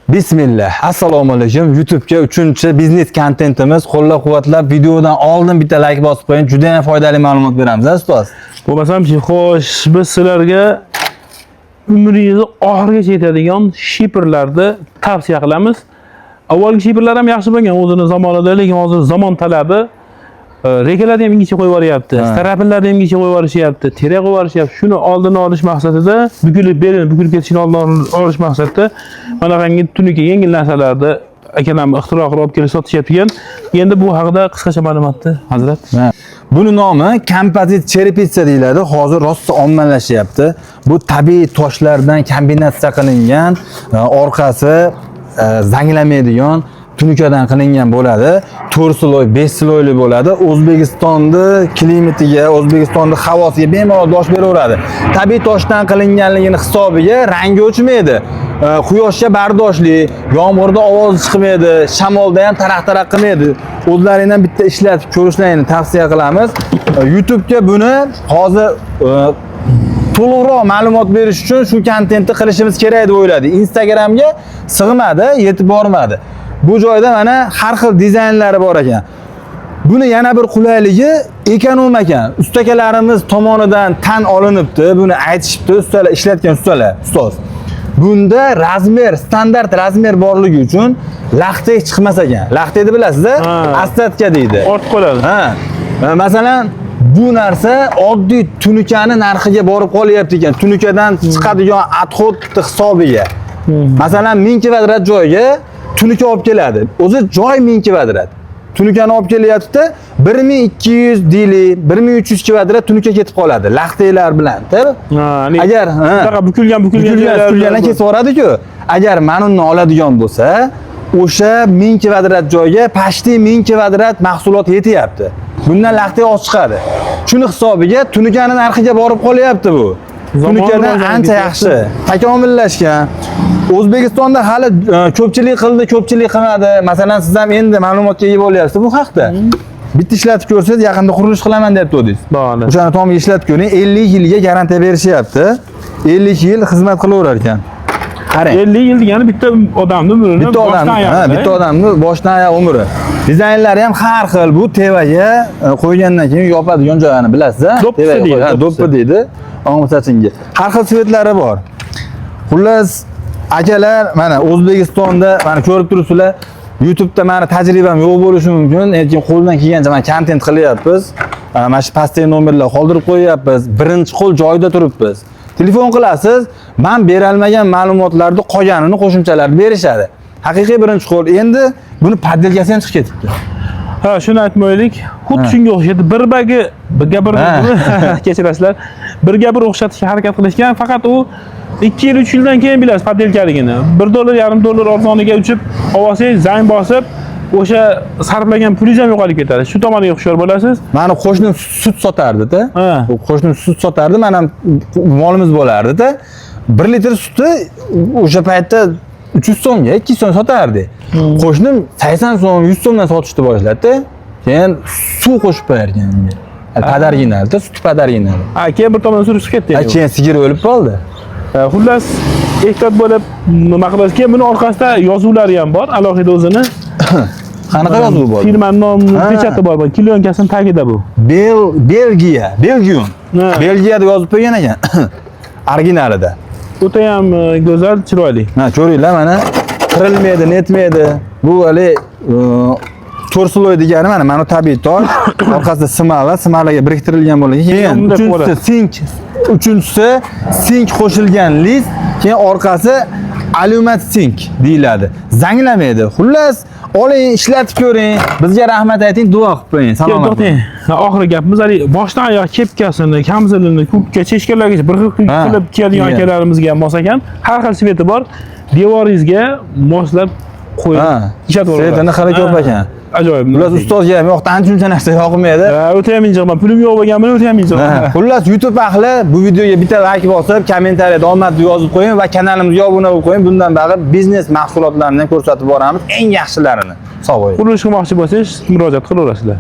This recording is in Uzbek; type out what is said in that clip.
Bismillah. Assalomu alaykum. YouTube'ga 3-biznes kontentimiz qo'llab-quvvatlab videodan oldin bitta like bosib qo'ying. Juda ham foydali ma'lumot beramiz, ustoz. Bo'lmasam, xo'sh, biz sizlarga umringizni oxirigacha yetadigan shiperlarni tavsiya qilamiz. Avvalgi shiperlar ham yaxshi bo'lgan o'zini zamonida, lekin hozir zamon talabi rekalarni ham ingichka qo'yib yuboryapti, strapinlarni ham ingichka qo'yib yuborishyapti, tera qo'yib yuborishyapti. Shuni oldini olish maqsadida, bukilib ketishini oldini olish maqsadida manaqangi tunuka yengil narsalarni akalarimiz ixtiro qilib olib kelib sotishyapti ekan. Endi bu haqida qisqacha ma'lumotni, hazrat. Buni nomi kompozit cherepitsa deyiladi. Hozir rosa ommalashyapti. Bu tabiiy toshlardan kombinatsiya qilingan, orqasi zanglamaydigan tunukadan qilingan bo'ladi. 4 sloy, 5 sloyli bo'ladi. O'zbekistonda klimatiga, O'zbekistonda havosiga bemalol dosh beraveradi. Tabiiy toshdan qilinganligini hisobiga rangi o'chmaydi. Quyoshga bardoshli, yomg'irda ovozi chiqmaydi, shamolda ham taraq-taraq qilmaydi. O'zlaringizdan bitta ishlatib ko'rishlaringni tavsiya qilamiz. YouTube'ga buni hozir to'liqroq ma'lumot berish uchun shu kontentni qilishimiz kerak deb o'yladik. Instagramga sig'madi, yetib bormadi. Bu joyda mana har xil dizaynlari bor ekan. Buni yana bir qulayligi ekonom ekan. Ustakalarimiz tomonidan tan olinibdi. Buni aytishibdi ustalar, ishlatgan ustalar, ustoz. Bunda razmer, standart razmer borligi uchun laxtek chiqmas ekan. Laxtekni bilasizda? Astatka deydi. Ortib qoladi. Masalan, bu narsa oddiy tunukani narxiga borib qolyapti ekan. Tunukadan chiqadigan odxod hisobiga. Masalan, 1000 kvadrat joyga tunuka olib keladi. O'zi joy 1000 kvadrat. Tunukani olib kelyapti, 1200 deylik, 1300 kvadrat tunuka ketib qoladi. Laxteklar bilan, to'g'ri? Agar bukilgan kesib yuboradi-ku. Agar manunni oladigan bo'lsa, o'sha 1000 kvadrat joyga pashti 1000 kvadrat mahsulot yetyapti. Bundan laxtek oz chiqadi. Shuni hisobiga tunukani narxiga borib qolyapti bu. Tunukadan ancha yaxshi, takomillashgan. O'zbekistonda hali ko'pchilik qildi, ko'pchilik qilmadi. Masalan, siz ham endi ma'lumotga ega bo'lyapsiz bu haqda. Bitta ishlatib ko'rsangiz, yaqinda qurilish qilaman deb o'dingiz. O'shani tomiga ishlatib ko'ring, 50 yilga garantiya berishyapti. 50 yil xizmat qilaverar ekan. Qarang. 50 yil degani bitta odamning umrini, bitta odamning boshdan oyoq umri. Dizaynlari ham har xil. Bu tevaga qo'ygandan keyin yopadigan joyini bilasiz-a? Do'ppi deydi. O'ng'sachinga. Har xil svetlar bor. Xullas, akalar, mana O'zbekistonda, mana ko'rib turibsizlar, YouTube'da meni tajribam yo'q bo'lishi mumkin, lekin qo'ldan kelgancha men kontent qilyapmiz. Mana shu pastdagi nomerlar qoldirib qo'yapmiz. Birinchi qo'l joyida turibmiz. Telefon qilasiz, men bera olmagan ma'lumotlarni qolganini qo'shimchalar berishadi. Haqiqiy birinchi qo'l. Endi buni paddelkasi ham chiqib ketibdi. Ha, shuni aytmaylik. Xuddi shunga o'xshaydi. Birga bir kechirasizlar. Birga bir o'xshatishga harakat qilishgan, faqat u 2 yil 3 yildan keyin bilasiz paddelkaligini. $1.5 arzoniga uchib, olsangiz zang bosib, o'sha sarflagan pulingiz ham yo'qolib ketadi. Shu tomoniga hushyor bo'lasiz. Mani qo'shnim sut sotardi-da. U qo'shnim sut sotardi, men ham molimiz bo'lardi-da. 1 litr sutni o'sha paytda 300 so'mga, 200 so'm sotardi. Qo'shnim 80 so'm, 100 so'mdan sotishni boshladi. Keyin suv qo'shib qo'yarkan unga. Padarginalda, sut padarginal. Keyin bir tomon surib ketdi. Keyin sigir o'lib qoldi. Xullas, ehtiyot bo'lib nima qilasiz? Keyin buni orqasida yozuvlari ham bor, alohida o'zini. Qanaqa yozuv bor? Firmaning nomi pechati bor, kilyonkasining tagida bu. Belgium. Belgiyada yozib qo'ygan ekan. Originalida. O'ta ham go'zal, chiroyli. Ko'ringlar, mana qirilmaydi, netmaydi. Bu hali 4 sloy degani mana tabiiy tosh, orqasida simalarga biriktirilgan bo'lgan. Keyin uchinchisi sink qo'shilgan list, keyin orqasi alyumat sink deyiladi. Zanglamaydi. Xullas, oling, ishlatib ko'ring. Bizga rahmat ayting, duo qilib qo'ying. Salomat. Oxiri gapimiz, boshdan oyoq kepkasini, kamzulini, kubga, cheshkalargacha bir xil qilib kiyadigan akalarimizga mos ekan. Har xil sveti bor. Devoringizga moslab qo'yib ishlatib olasiz. Svetini xili ko'p ekan. Ajoyib. Xullas, ustozga ham yo'qdan ancha narsa yoqmaydi. O'ta ham injiqman. Pulim yo'q bo'lgan bilan o'ta ham injiqman. Xullas, YouTube ahli bu videoga bitta like bosib, kommentariyada omadni yozib qo'ying va kanalimizga obuna bo'lib qo'ying. Bundan bari biznes mahsulotlarini ko'rsatib boramiz, eng yaxshilarini. Sog' bo'ling. Qurilish qilmoqchi bo'lsangiz, murojaat qilaverasizlar.